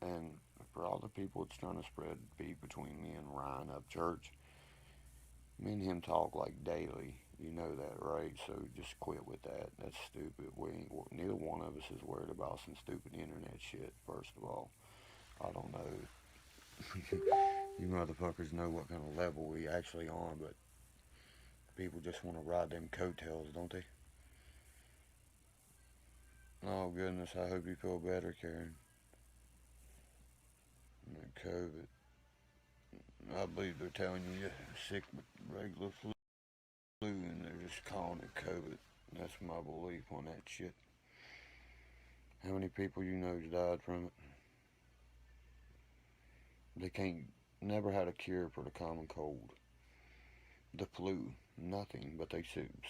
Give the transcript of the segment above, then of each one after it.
And for all the people that's trying to spread beef between me and Ryan up church, me and him talk like daily. You know that, right? So just quit with that. That's stupid. We ain't, neither one of us is worried about some stupid internet shit. First of all, I don't know. You motherfuckers know what kind of level we actually on, but people just want to ride them coattails, don't they? Oh goodness, I hope you feel better, Karen. COVID. I believe they're telling you you're sick with regular flu, and they're just calling it COVID. That's my belief on that shit. How many people you know died from it? They can't, never had a cure for the common cold, the flu, nothing. But they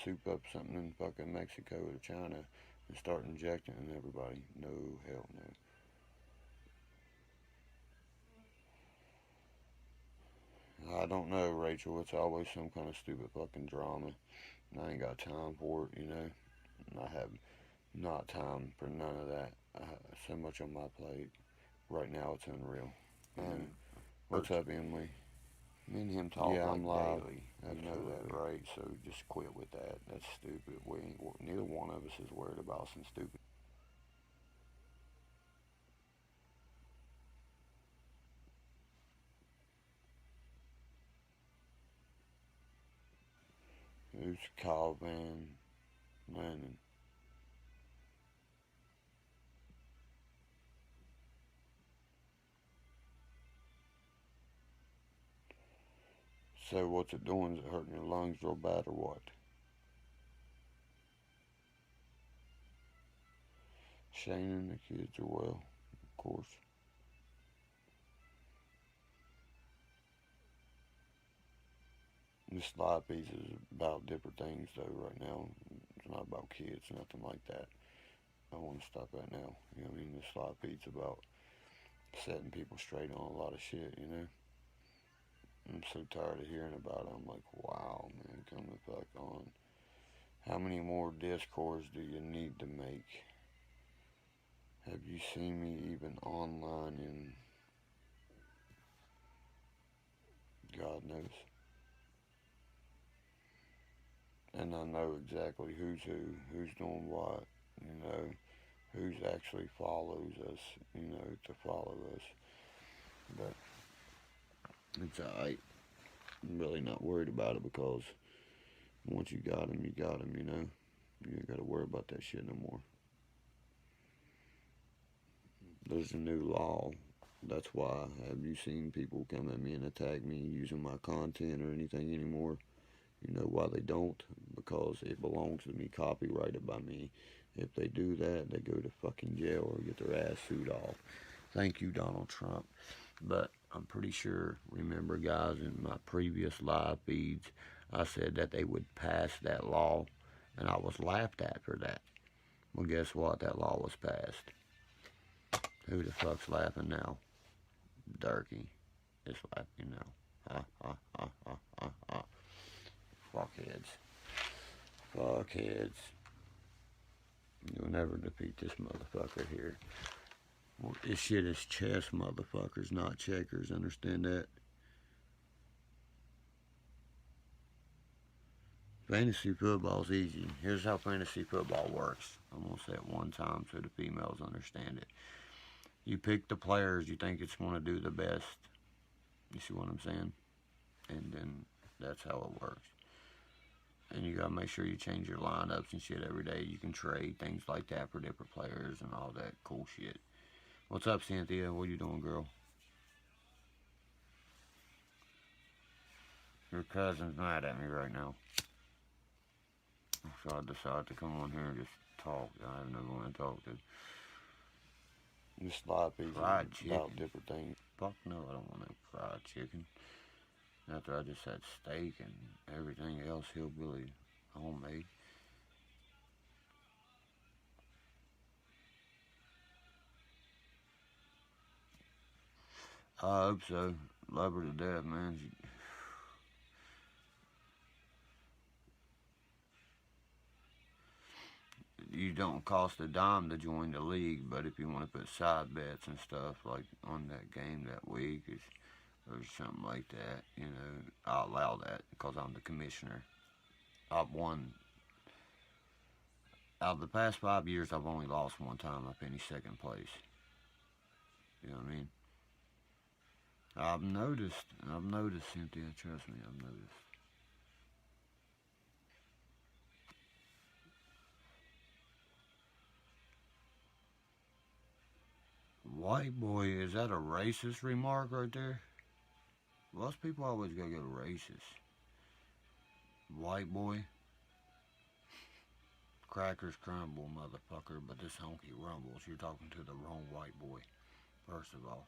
soup up something in fucking Mexico or China and start injecting everybody. No, hell no. I don't know, Rachel. It's always some kind of stupid fucking drama, and I ain't got time for it, you know. And I have not time for none of that. I have so much on my plate right now. It's unreal. And what's up, Emily? Me and him talk like I'm live. Daily. You know that, right? So just quit with that. That's stupid. We ain't, neither one of us is worried about some stupid. Who's Kyle Van Lennon? So what's it doing? Is it hurting your lungs real bad or what? Shane and the kids are well, of course. This live piece is about different things though right now. It's not about kids, nothing like that. I want to stop that now. You know what I mean? This live piece about setting people straight on a lot of shit, you know? I'm so tired of hearing about it. I'm like, wow, man, come the fuck on. How many more discords do you need to make? Have you seen me even online in God knows? And I know exactly who's doing what, you know, who's actually follows us, you know, to follow us. But it's alright. I'm really not worried about it because once you got them, you got them, you know. You ain't got to worry about that shit no more. There's a new law. That's why. Have you seen people come at me and attack me using my content or anything anymore? You know why they don't? Because it belongs to me, copyrighted by me. If they do that, they go to fucking jail or get their ass sued off. Thank you, Donald Trump. But I'm pretty sure, remember, guys, in my previous live feeds, I said that they would pass that law, and I was laughed at for that. Well, guess what? That law was passed. Who the fuck's laughing now? Derkie is laughing now. Ha ha ha ha ha ha. Fuckheads. Fuckheads. You'll never defeat this motherfucker here. Well, this shit is chess, motherfuckers, not checkers. Understand that? Fantasy football's easy. Here's how fantasy football works. I'm going to say it one time so the females understand it. You pick the players you think it's going to do the best. You see what I'm saying? And then that's how it works. And you gotta make sure you change your lineups and shit every day. You can trade things like that for different players and all that cool shit. What's up, Cynthia? What are you doing, girl? Your cousin's mad at me right now. So I decided to come on here and just talk. I have no one to talk to. This live piece fried chicken. About different things. Fuck no, I don't want no fried chicken. After I just had steak and everything else hillbilly homemade. I hope so. Love her to death, man. you don't cost a dime to join the league, but if you want to put side bets and stuff like on that game that week or something like that, I'll allow that because I'm the commissioner. I've won out of the past 5 years. I've only lost one time. I finished second place. You know what I mean? I've noticed. Cynthia. Trust me, I've noticed. White boy, is that a racist remark right there? Most people always go racist. White boy, crackers crumble, motherfucker, but this honky rumbles. You're talking to the wrong white boy, first of all.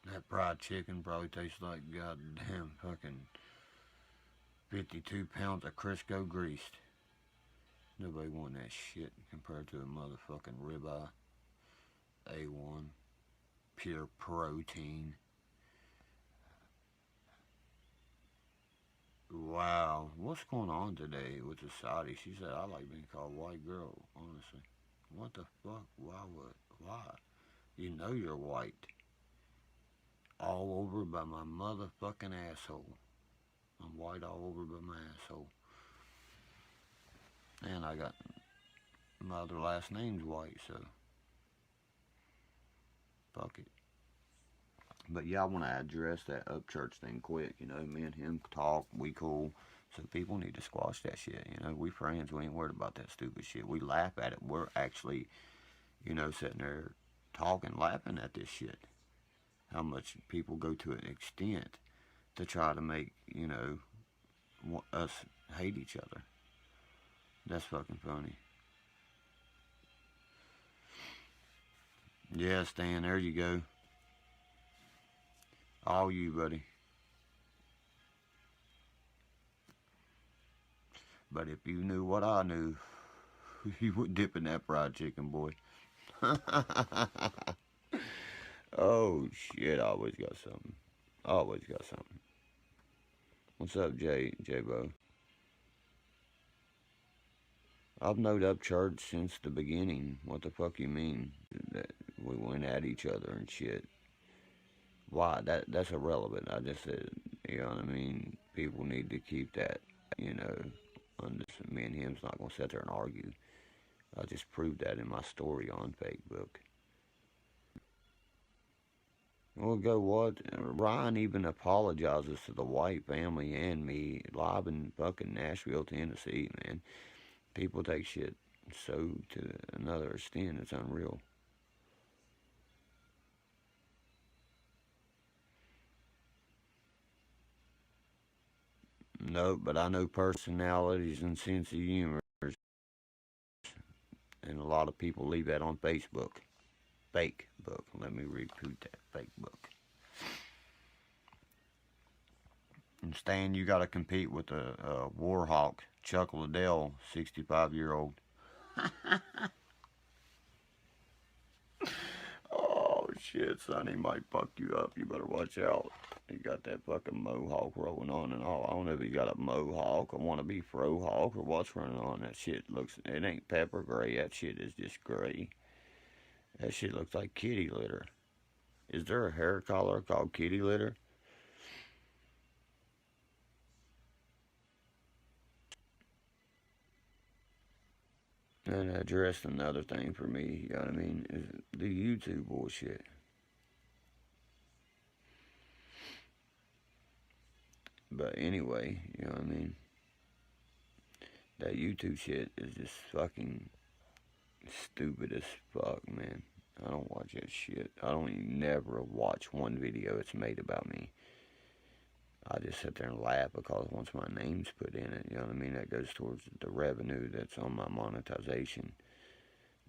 That fried chicken probably tastes like goddamn fucking 52 pounds of Crisco greased. Nobody want that shit compared to a motherfucking ribeye. A1. Pure protein. Wow, what's going on today with the Saudi? She said, I like being called white girl, honestly. What the fuck? Why? You know you're white. All over by my motherfucking asshole. I'm white all over by my asshole. And I got my other last name's white, so fuck it. But yeah, I want to address that Upchurch thing quick. Me and him talk, we cool. So people need to squash that shit. We friends. We ain't worried about that stupid shit. We laugh at it. We're actually, sitting there talking, laughing at this shit. How much people go to an extent to try to make, us hate each other. That's fucking funny. Yeah, Stan, there you go. All you, buddy. But if you knew what I knew, you would dip in that fried chicken, boy. Oh, shit, I always got something. What's up, J-Bo? I've known Upchurch since the beginning. What the fuck you mean? That we went at each other and shit. Why? That's irrelevant. I just said, you know what I mean? People need to keep that, me and him's not going to sit there and argue. I just proved that in my story on Facebook. Well, go what? Ryan even apologizes to the White family and me live in fucking Nashville, Tennessee, man. People take shit so to another extent, it's unreal. No, but I know personalities and sense of humor, and a lot of people leave that on Facebook. Fake book. Let me repeat that. Fake book. And Stan, you got to compete with a Warhawk, Chuck Liddell, 65-year-old. Oh, shit, son, he might fuck you up. You better watch out. He got that fucking mohawk rolling on and all. I don't know if he got a mohawk or want to be frohawk or what's running on. That shit it ain't pepper gray. That shit is just gray. That shit looks like kitty litter. Is there a hair color called kitty litter? And address another thing for me, you know what I mean, is the YouTube bullshit. But anyway, you know what I mean? That YouTube shit is just fucking stupid as fuck, man. I don't watch that shit. I don't even never watch one video that's made about me. I just sit there and laugh because once my name's put in it, you know what I mean, that goes towards the revenue that's on my monetization.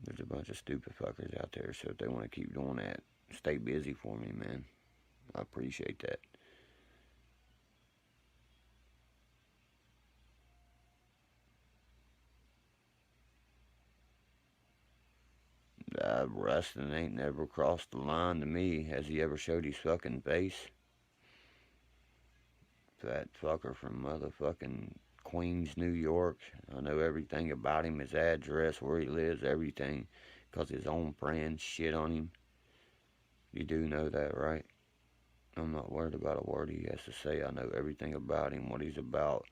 There's a bunch of stupid fuckers out there, so if they want to keep doing that, stay busy for me, man. I appreciate that. Rustin ain't never crossed the line to me. Has he ever showed his fucking face? That fucker from motherfucking Queens, New York. I know everything about him, his address, where he lives, everything, because his own friends shit on him. You do know that, right? I'm not worried about a word he has to say. I know everything about him, what he's about.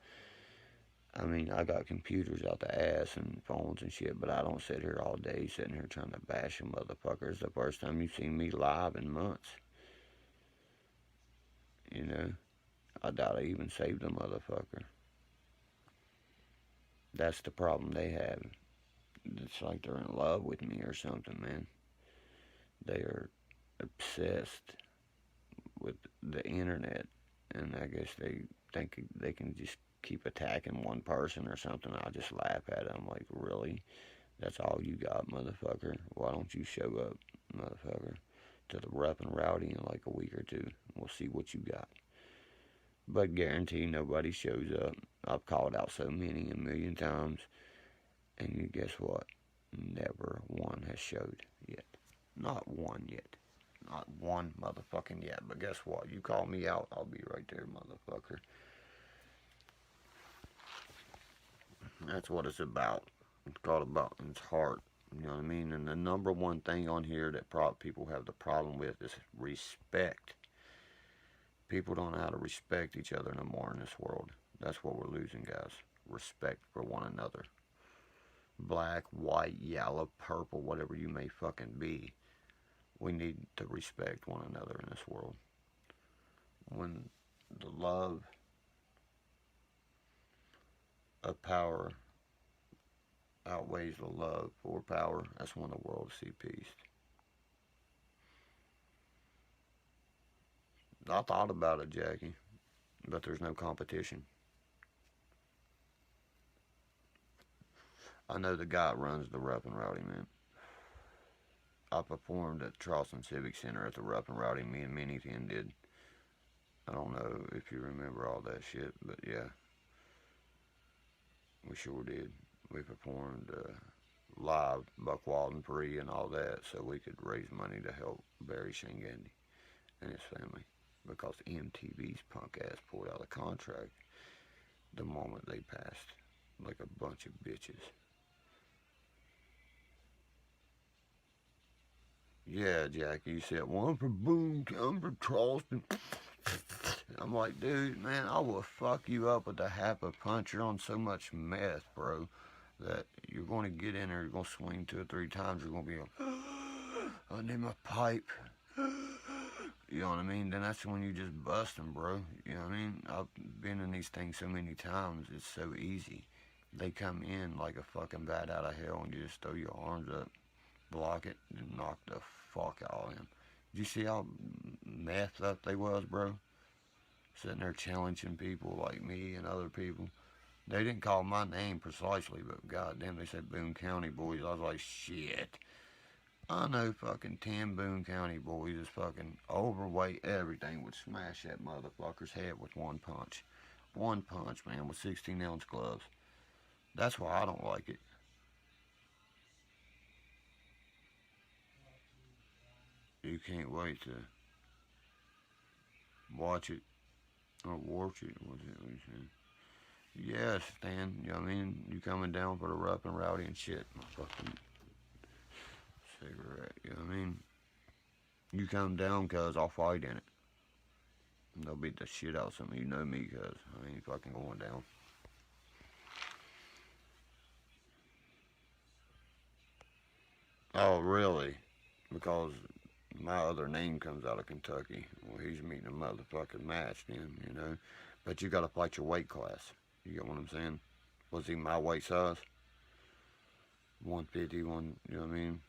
I mean, I got computers out the ass and phones and shit, but I don't sit here all day sitting here trying to bash a motherfucker. It's the first time you've seen me live in months. You know? I doubt I even saved a motherfucker. That's the problem they have. It's like they're in love with me or something, man. They are obsessed with the internet, and I guess they think they can just keep attacking one person or something. I just laugh at it. I'm like, really? That's all you got, motherfucker? Why don't you show up, motherfucker, to the rough and rowdy in like a week or two? We'll see what you got. But guarantee nobody shows up. I've called out so many a million times, and you guess what? Never one has showed yet. Not one yet. Not one motherfucking yet. But guess what? You call me out, I'll be right there, motherfucker. That's what it's about. It's called about its heart. You know what I mean? And the number one thing on here that people have the problem with is respect. People don't know how to respect each other no more in this world. That's what we're losing, guys. Respect for one another. Black, white, yellow, purple, whatever you may fucking be. We need to respect one another in this world. When the love of power outweighs the love for power, that's when the world will see peace. I thought about it, Jackie, but there's no competition. I know the guy that runs the Rough and Rowdy, man. I performed at Charleston Civic Center at the Rough and Rowdy. Me and Minnie Finn did. I don't know if you remember all that shit, but yeah, we sure did. We performed live Buck Walden Free and all that, so we could raise money to help Barry Shangandy and his family, because MTV's punk ass pulled out of the contract the moment they passed, like a bunch of bitches. Yeah, Jackie, you said one for Boone, one for Charleston. I'm like, dude, man, I will fuck you up with a half a punch. You're on so much meth, bro, that you're going to get in there, you're going to swing 2 or 3 times, you're going to be like, I need my pipe. You know what I mean? Then that's when you just bust them, bro. You know what I mean? I've been in these things so many times, it's so easy. They come in like a fucking bat out of hell, and you just throw your arms up, block it, and knock the fuck out of them. Did you see how messed up they was, bro? Sitting there challenging people like me and other people. They didn't call my name precisely, but goddamn, they said Boone County boys. I was like, shit. I know fucking 10 Boone County boys is fucking overweight. Everything would smash that motherfucker's head with one punch. One punch, man, with 16-ounce gloves. That's why I don't like it. You can't wait to watch it or watch it. What's it? What you saying? Yes, Stan. You know what I mean? You coming down for the rough and rowdy and shit. My fucking cigarette. You know what I mean? You come down, cuz I'll fight in it. And they'll beat the shit out of some of you. Know me, cuz I ain't fucking going down. Oh, really? Because my other name comes out of Kentucky. Well, he's meeting a motherfucking match then, you know. But you gotta fight your weight class. You get what I'm saying? Was he my weight size? 150, you know what I mean?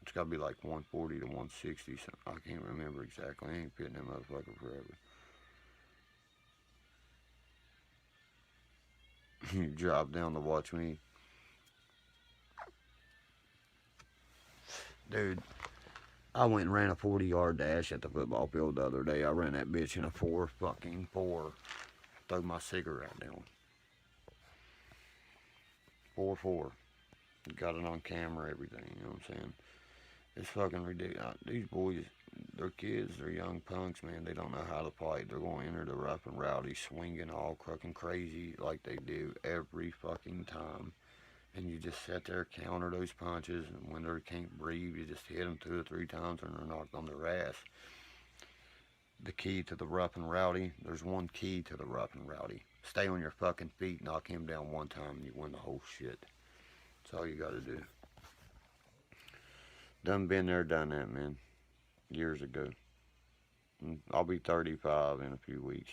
It's gotta be like 140 to 160. So I can't remember exactly. I ain't pitting that motherfucker forever. You drop down to watch me. Dude, I went and ran a 40-yard dash at the football field the other day. I ran that bitch in a 4. Throw my cigarette down. 4-4. Got it on camera, everything, you know what I'm saying? It's fucking ridiculous. These boys, they're kids, they're young punks, man. They don't know how to fight. They're going to enter the rough and rowdy, swinging all fucking crazy like they do every fucking time. And you just sit there, counter those punches, and when they can't breathe, you just hit them 2 or 3 times and they're knocked on their ass. The key to the rough and rowdy, there's one key to the rough and rowdy. Stay on your fucking feet, knock him down one time, and you win the whole shit. That's all you gotta do. Done been there, done that, man. Years ago. I'll be 35 in a few weeks.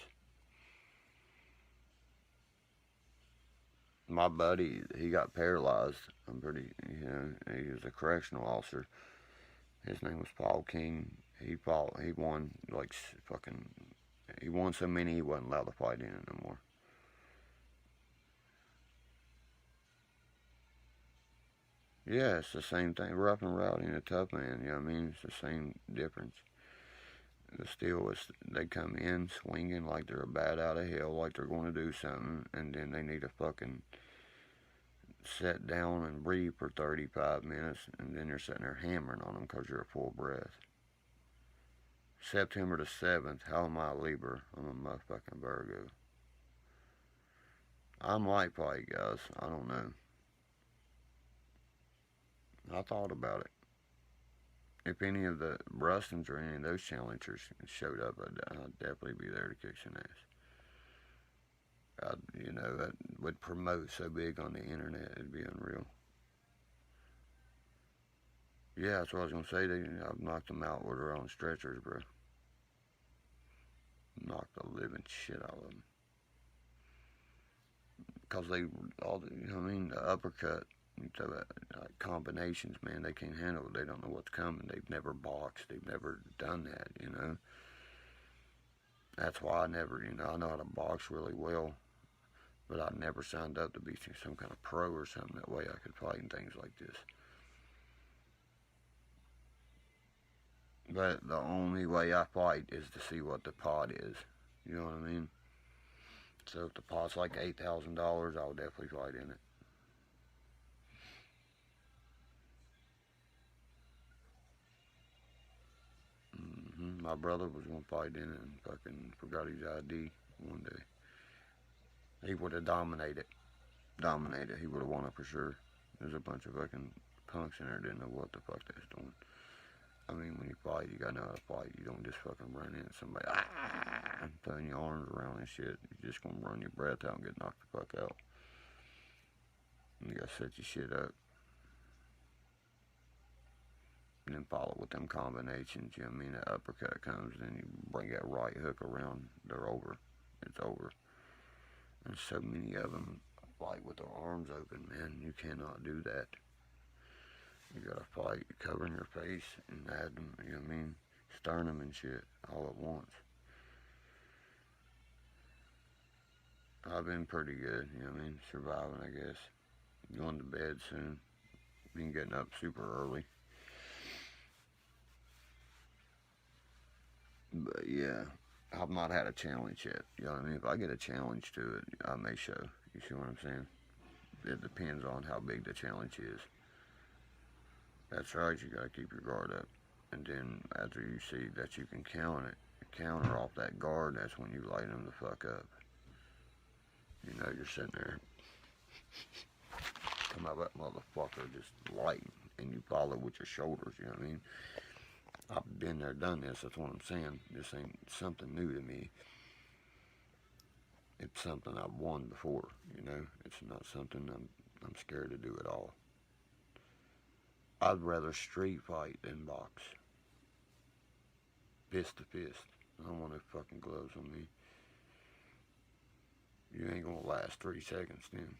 My buddy, he got paralyzed. I'm pretty, he was a correctional officer. His name was Paul King. He won like fucking, he won so many he wasn't allowed to fight in it no more. Yeah, it's the same thing. Rough and rowdy and a tough man, you know what I mean? It's the same difference. The still, they come in swinging like they're a bat out of hell, like they're going to do something, and then they need to fucking sit down and breathe for 35 minutes, and then you're sitting there hammering on them because you're at full breath. September the 7th, how am I Libra? I'm a motherfucking Virgo. I might fight, guys. I don't know. I thought about it. If any of the Brustons or any of those challengers showed up, I'd definitely be there to kick some ass. That would promote so big on the internet, it'd be unreal. Yeah, that's what I was gonna say. I've knocked them out with their own stretchers, bro. Knocked the living shit out of them. Cause they all, the uppercut. Combinations, man, they can't handle it. They don't know what's coming. They've never boxed. They've never done that. That's why I never, I know how to box really well, but I never signed up to be some kind of pro or something. That way I could fight and things like this. But the only way I fight is to see what the pot is. You know what I mean? So if the pot's like $8,000, I'll definitely fight in it. My brother was gonna fight in it and fucking forgot his ID one day. He would have dominated. Dominated. He would have won it for sure. There's a bunch of fucking punks in there that didn't know what the fuck they was doing. I mean, when you fight, you gotta know how to fight. You don't just fucking run in somebody and throwing your arms around and shit. You're just gonna run your breath out and get knocked the fuck out. And you gotta set your shit up. And then follow with them combinations. You know what I mean? The uppercut comes, then you bring that right hook around. They're over. It's over. There's so many of them fight with their arms open, man. You cannot do that. You gotta fight covering your face and add them, you know what I mean? Sternum and shit all at once. I've been pretty good, you know what I mean? Surviving, I guess. Going to bed soon. Been getting up super early. But yeah, I've not had a challenge yet. You know what I mean? If I get a challenge to it, I may show. You see what I'm saying? It depends on how big the challenge is. That's right, you gotta keep your guard up. And then after you see that you can counter off that guard, that's when you light them the fuck up. You're sitting there, come out that motherfucker just lighting, and you follow with your shoulders, you know what I mean? I've been there, done this, that's what I'm saying. This ain't something new to me. It's something I've won before, It's not something I'm scared to do at all. I'd rather street fight than box. Fist to fist. I don't want no fucking gloves on me. You ain't gonna last 3 seconds then.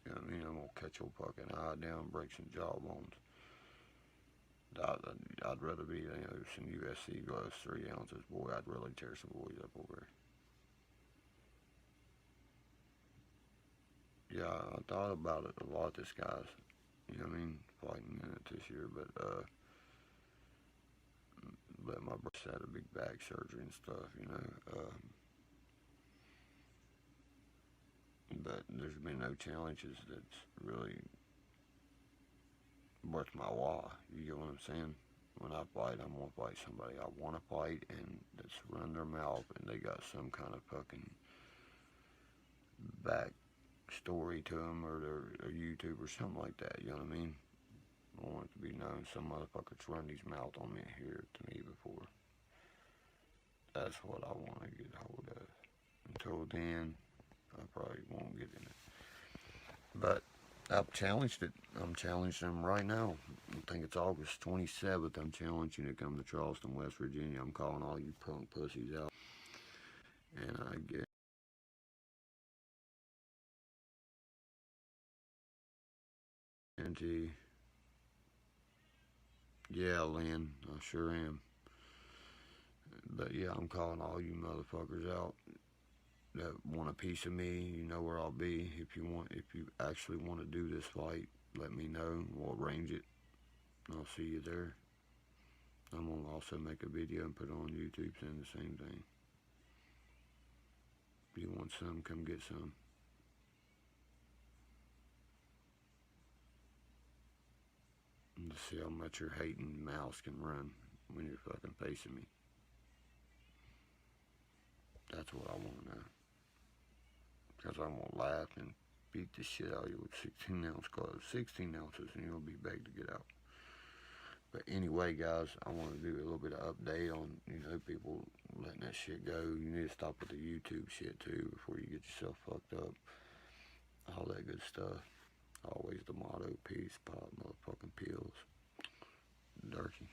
You know what I mean? I'm gonna cut your fucking eye down, break some jawbones. I'd rather be, some USC gloves, 3 ounces. Boy, I'd really tear some boys up over there. Yeah, I thought about it a lot, this guy's, you know what I mean, fighting in it this year, but my brother had a big back surgery and stuff, but there's been no challenges that's really worth my while. You get what I'm saying? when I fight, I'm gonna fight somebody I want to fight and that's run their mouth and they got some kind of fucking back story to them or their YouTube or something like that. You know what I mean? I want it to be known some motherfuckers run his mouth on me here to me before. That's what I want to get hold of. Until then, I probably won't get in it. But I've challenged it. I'm challenging them right now. I think it's August 27th. I'm challenging you to come to Charleston, West Virginia. I'm calling all you punk pussies out. And I guarantee, yeah, Lynn, I sure am. But yeah, I'm calling all you motherfuckers out that want a piece of me. You know where I'll be. If you actually want to do this fight, let me know. We'll arrange it. I'll see you there. I'm gonna also make a video and put it on YouTube saying the same thing. If you want some, come get some. And to see how much your hating mouse can run when you're fucking facing me. That's what I want to know. Because I'm going to laugh and beat the shit out of you with 16 ounce gloves. 16 ounces and you'll be begged to get out. But anyway, guys, I want to do a little bit of update on, people letting that shit go. You need to stop with the YouTube shit too before you get yourself fucked up. All that good stuff. Always the motto, peace, pop, motherfucking pills. Derkie.